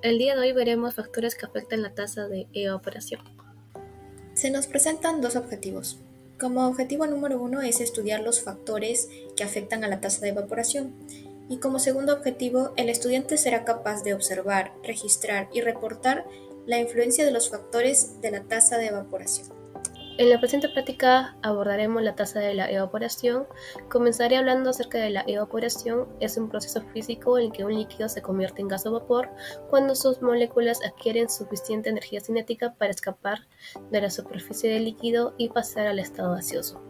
El día de hoy veremos factores que afectan la tasa de evaporación. Se nos presentan dos objetivos. Como objetivo número uno es estudiar los factores que afectan a la tasa de evaporación. Y como segundo objetivo, el estudiante será capaz de observar, registrar y reportar la influencia de los factores de la tasa de evaporación. En la presente práctica abordaremos la tasa de la evaporación. Comenzaré hablando acerca de la evaporación. Es un proceso físico en el que un líquido se convierte en gas o vapor cuando sus moléculas adquieren suficiente energía cinética para escapar de la superficie del líquido y pasar al estado gaseoso.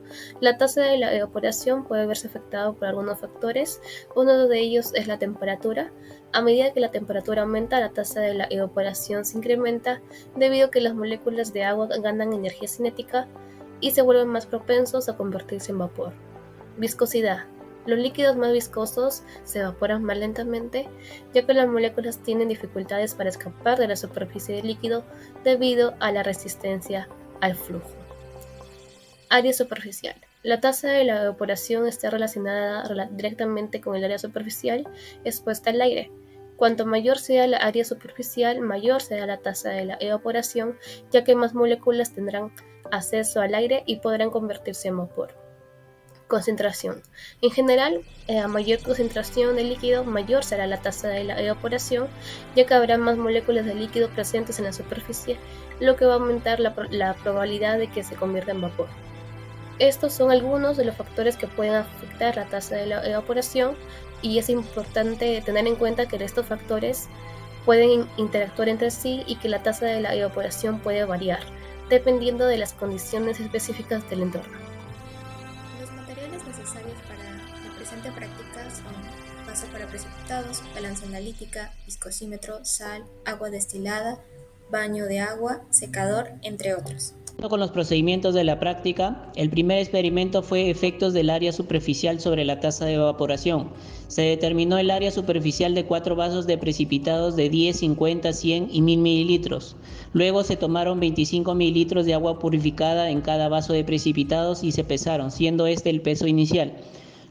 La tasa de la evaporación puede verse afectada por algunos factores. Uno de ellos es la temperatura. A medida que la temperatura aumenta, la tasa de la evaporación se incrementa debido a que las moléculas de agua ganan energía cinética y se vuelven más propensos a convertirse en vapor. Viscosidad. Los líquidos más viscosos se evaporan más lentamente, ya que las moléculas tienen dificultades para escapar de la superficie del líquido debido a la resistencia al flujo. Área superficial. La tasa de la evaporación está relacionada directamente con el área superficial expuesta al aire. Cuanto mayor sea la área superficial, mayor será la tasa de la evaporación, ya que más moléculas tendrán acceso al aire y podrán convertirse en vapor. Concentración. En general, a mayor concentración de líquido, mayor será la tasa de la evaporación, ya que habrá más moléculas de líquido presentes en la superficie, lo que va a aumentar la probabilidad de que se convierta en vapor. Estos son algunos de los factores que pueden afectar la tasa de la evaporación y es importante tener en cuenta que estos factores pueden interactuar entre sí y que la tasa de la evaporación puede variar dependiendo de las condiciones específicas del entorno. Los materiales necesarios para la presente práctica son base para precipitados, balanza analítica, viscosímetro, sal, agua destilada, baño de agua, secador, entre otros. Con los procedimientos de la práctica, el primer experimento fue efectos del área superficial sobre la tasa de evaporación. Se determinó el área superficial de 4 vasos de precipitados de 10, 50, 100 y 1000 mililitros. Luego se tomaron 25 mililitros de agua purificada en cada vaso de precipitados y se pesaron, siendo este el peso inicial.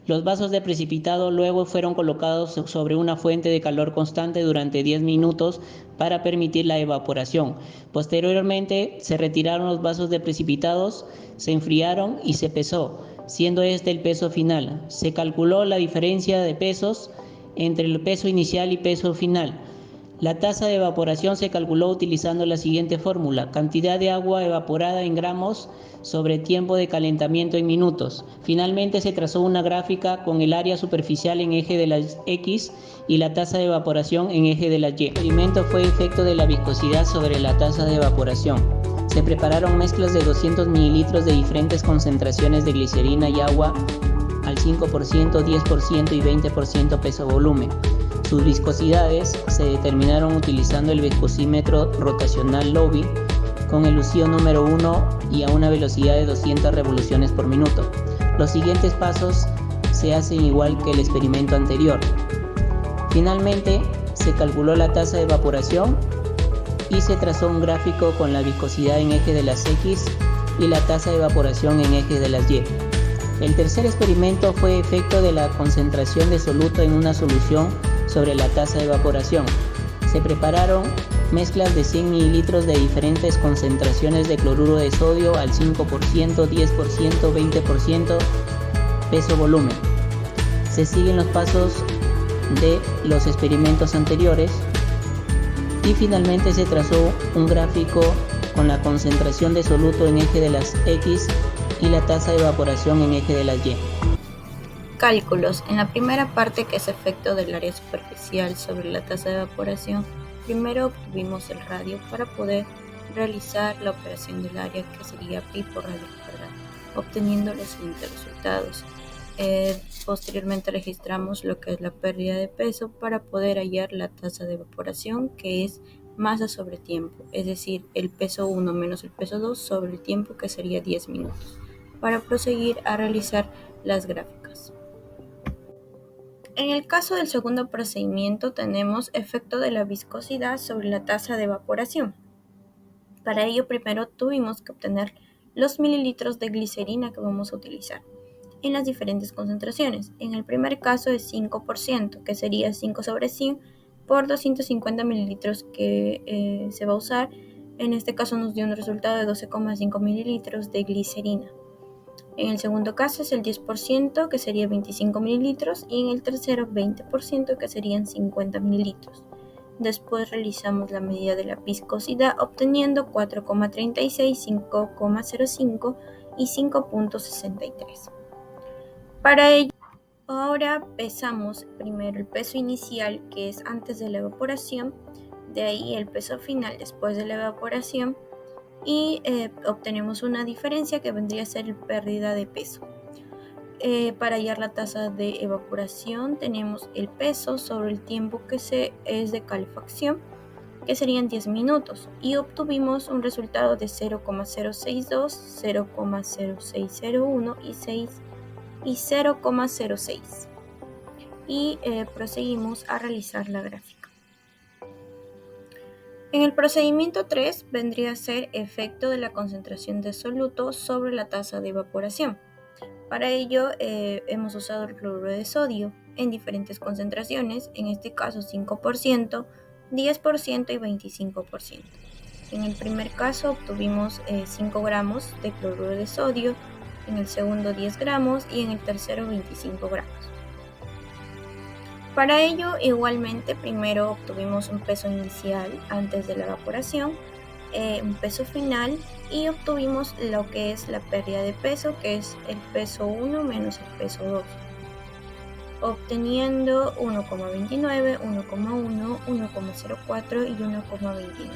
Los vasos de precipitado luego fueron colocados sobre una fuente de calor constante durante 10 minutos para permitir la evaporación. Posteriormente se retiraron los vasos de precipitados, se enfriaron y se pesó, siendo este el peso final. Se calculó la diferencia de pesos entre el peso inicial y peso final. La tasa de evaporación se calculó utilizando la siguiente fórmula: cantidad de agua evaporada en gramos sobre tiempo de calentamiento en minutos. Finalmente se trazó una gráfica con el área superficial en eje de las X y la tasa de evaporación en eje de las Y. El experimento fue efecto de la viscosidad sobre la tasa de evaporación. Se prepararon mezclas de 200 mililitros de diferentes concentraciones de glicerina y agua al 5%, 10% y 20% peso volumen. Sus viscosidades se determinaron utilizando el viscosímetro rotacional Loewy con el lucio número 1 y a una velocidad de 200 revoluciones por minuto. Los siguientes pasos se hacen igual que el experimento anterior. Finalmente, se calculó la tasa de evaporación y se trazó un gráfico con la viscosidad en eje de las X y la tasa de evaporación en eje de las Y. El tercer experimento fue efecto de la concentración de soluto en una solución sobre la tasa de evaporación. Se prepararon mezclas de 100 mililitros de diferentes concentraciones de cloruro de sodio al 5%, 10%, 20% peso volumen. Se siguen los pasos de los experimentos anteriores y finalmente se trazó un gráfico con la concentración de soluto en eje de las X y la tasa de evaporación en eje de las Y. Cálculos. En la primera parte, que es efecto del área superficial sobre la tasa de evaporación, primero obtuvimos el radio para poder realizar la operación del área, que sería pi por radio cuadrado, obteniendo los siguientes resultados. Posteriormente registramos lo que es la pérdida de peso para poder hallar la tasa de evaporación, que es masa sobre tiempo, es decir, el peso 1 menos el peso 2 sobre el tiempo, que sería 10 minutos, para proseguir a realizar las gráficas. En el caso del segundo procedimiento tenemos efecto de la viscosidad sobre la tasa de evaporación. Para ello primero tuvimos que obtener los mililitros de glicerina que vamos a utilizar en las diferentes concentraciones. En el primer caso es 5%, que sería 5 sobre 100 por 250 mililitros que se va a usar. En este caso nos dio un resultado de 12,5 mililitros de glicerina. En el segundo caso es el 10%, que sería 25 mililitros, y en el tercero 20%, que serían 50 mililitros. Después realizamos la medida de la viscosidad, obteniendo 4,36, 5,05 y 5,63. Para ello, ahora pesamos primero el peso inicial, que es antes de la evaporación, de ahí el peso final después de la evaporación, y obtenemos una diferencia que vendría a ser pérdida de peso. Para hallar la tasa de evaporación tenemos el peso sobre el tiempo que es de calefacción, que serían 10 minutos, y obtuvimos un resultado de 0,062, 0,0601 y 0,06. Y proseguimos a realizar la gráfica. En el procedimiento 3 vendría a ser efecto de la concentración de soluto sobre la tasa de evaporación. Para ello hemos usado el cloruro de sodio en diferentes concentraciones, en este caso 5%, 10% y 25%. En el primer caso obtuvimos 5 gramos de cloruro de sodio, en el segundo 10 gramos y en el tercero 25 gramos. Para ello, igualmente, primero obtuvimos un peso inicial antes de la evaporación, un peso final, y obtuvimos lo que es la pérdida de peso, que es el peso 1 menos el peso 2, obteniendo 1,29, 1,1, 1,04 y 1,29.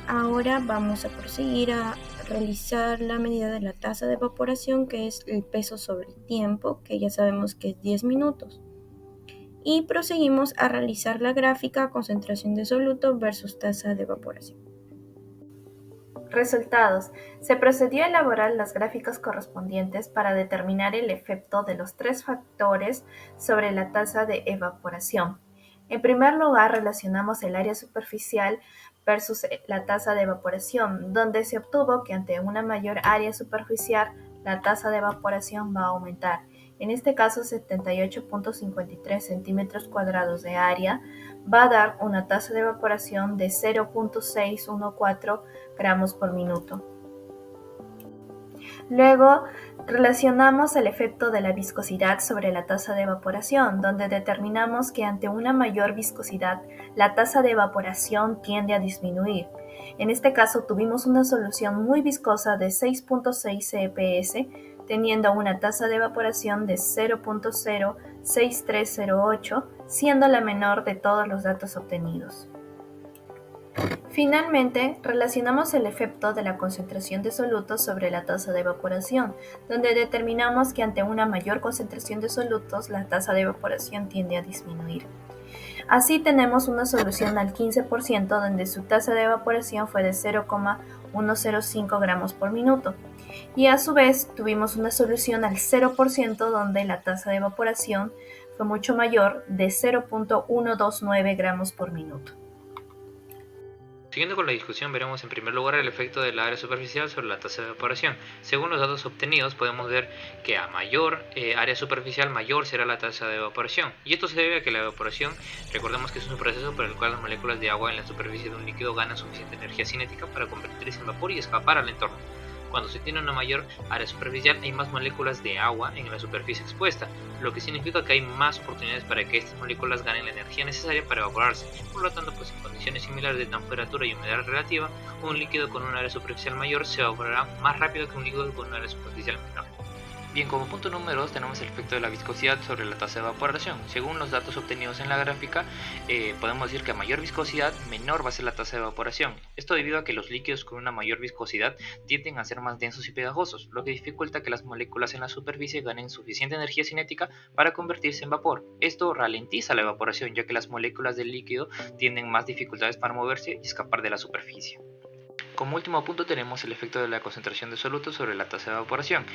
Ahora vamos a proseguir a realizar la medida de la tasa de evaporación, que es el peso sobre el tiempo, que ya sabemos que es 10 minutos. Y proseguimos a realizar la gráfica concentración de soluto versus tasa de evaporación. Resultados. Se procedió a elaborar las gráficas correspondientes para determinar el efecto de los tres factores sobre la tasa de evaporación. En primer lugar, relacionamos el área superficial versus la tasa de evaporación, donde se obtuvo que ante una mayor área superficial, la tasa de evaporación va a aumentar. En este caso, 78,53 centímetros cuadrados de área va a dar una tasa de evaporación de 0,614 gramos por minuto. Luego, relacionamos el efecto de la viscosidad sobre la tasa de evaporación, donde determinamos que ante una mayor viscosidad, la tasa de evaporación tiende a disminuir. En este caso, tuvimos una solución muy viscosa de 6,6 CPS, teniendo una tasa de evaporación de 0,06308, siendo la menor de todos los datos obtenidos. Finalmente, relacionamos el efecto de la concentración de solutos sobre la tasa de evaporación, donde determinamos que ante una mayor concentración de solutos, la tasa de evaporación tiende a disminuir. Así tenemos una solución al 15%, donde su tasa de evaporación fue de 0,105 gramos por minuto. Y a su vez tuvimos una solución al 0%, donde la tasa de evaporación fue mucho mayor, de 0,129 gramos por minuto. Siguiendo con la discusión, veremos en primer lugar el efecto del área superficial sobre la tasa de evaporación. Según los datos obtenidos, podemos ver que a mayor área superficial, mayor será la tasa de evaporación. Y esto se debe a que la evaporación, recordemos que es un proceso por el cual las moléculas de agua en la superficie de un líquido ganan suficiente energía cinética para convertirse en vapor y escapar al entorno. Cuando se tiene una mayor área superficial, hay más moléculas de agua en la superficie expuesta, lo que significa que hay más oportunidades para que estas moléculas ganen la energía necesaria para evaporarse. Por lo tanto, pues en condiciones similares de temperatura y humedad relativa, un líquido con un área superficial mayor se evaporará más rápido que un líquido con un área superficial menor. Bien, como punto número 2 tenemos el efecto de la viscosidad sobre la tasa de evaporación. Según los datos obtenidos en la gráfica, podemos decir que a mayor viscosidad, menor va a ser la tasa de evaporación. Esto debido a que los líquidos con una mayor viscosidad tienden a ser más densos y pegajosos, lo que dificulta que las moléculas en la superficie ganen suficiente energía cinética para convertirse en vapor. Esto ralentiza la evaporación, ya que las moléculas del líquido tienen más dificultades para moverse y escapar de la superficie. Como último punto tenemos el efecto de la concentración de soluto sobre la tasa de evaporación.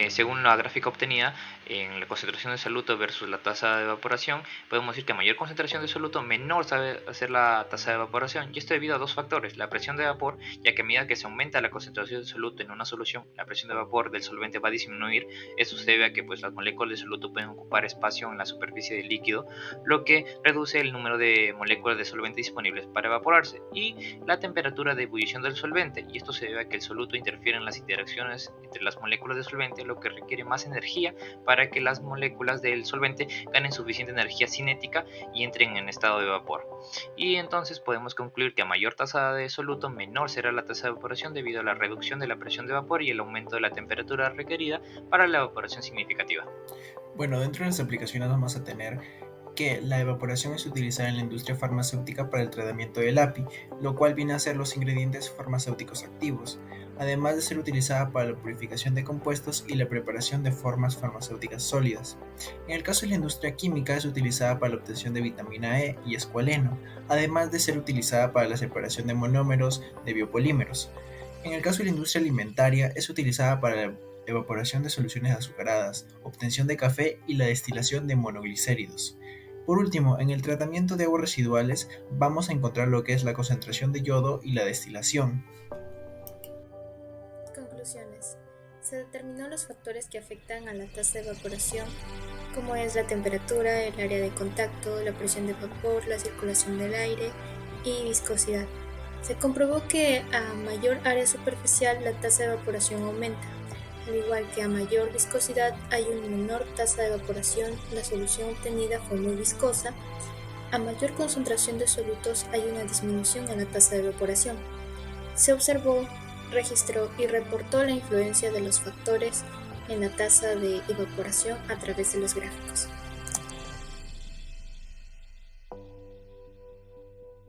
Según la gráfica obtenida en la concentración de soluto versus la tasa de evaporación, podemos decir que a mayor concentración de soluto, menor sabe hacer la tasa de evaporación, y esto debido a dos factores: la presión de vapor, ya que a medida que se aumenta la concentración de soluto en una solución, la presión de vapor del solvente va a disminuir. Esto se debe a que las moléculas de soluto pueden ocupar espacio en la superficie del líquido, lo que reduce el número de moléculas de solvente disponibles para evaporarse, y la temperatura de ebullición del solvente, y esto se debe a que el soluto interfiere en las interacciones entre las moléculas de solvente, lo que requiere más energía para que las moléculas del solvente ganen suficiente energía cinética y entren en estado de vapor. Y entonces podemos concluir que a mayor tasa de soluto, menor será la tasa de evaporación debido a la reducción de la presión de vapor y el aumento de la temperatura requerida para la evaporación significativa. Bueno, dentro de las aplicaciones vamos a tener que la evaporación es utilizada en la industria farmacéutica para el tratamiento del API, lo cual viene a ser los ingredientes farmacéuticos activos, además de ser utilizada para la purificación de compuestos y la preparación de formas farmacéuticas sólidas. En el caso de la industria química es utilizada para la obtención de vitamina E y escualeno, además de ser utilizada para la separación de monómeros de biopolímeros. En el caso de la industria alimentaria es utilizada para la evaporación de soluciones azucaradas, obtención de café y la destilación de monoglicéridos. Por último, en el tratamiento de aguas residuales vamos a encontrar lo que es la concentración de yodo y la destilación. Conclusiones. Se determinó los factores que afectan a la tasa de evaporación, como es la temperatura, el área de contacto, la presión de vapor, la circulación del aire y viscosidad. Se comprobó que a mayor área superficial la tasa de evaporación aumenta. Al igual que a mayor viscosidad hay una menor tasa de evaporación, la solución obtenida fue muy viscosa. A mayor concentración de solutos hay una disminución en la tasa de evaporación. Se observó, registró y reportó la influencia de los factores en la tasa de evaporación a través de los gráficos.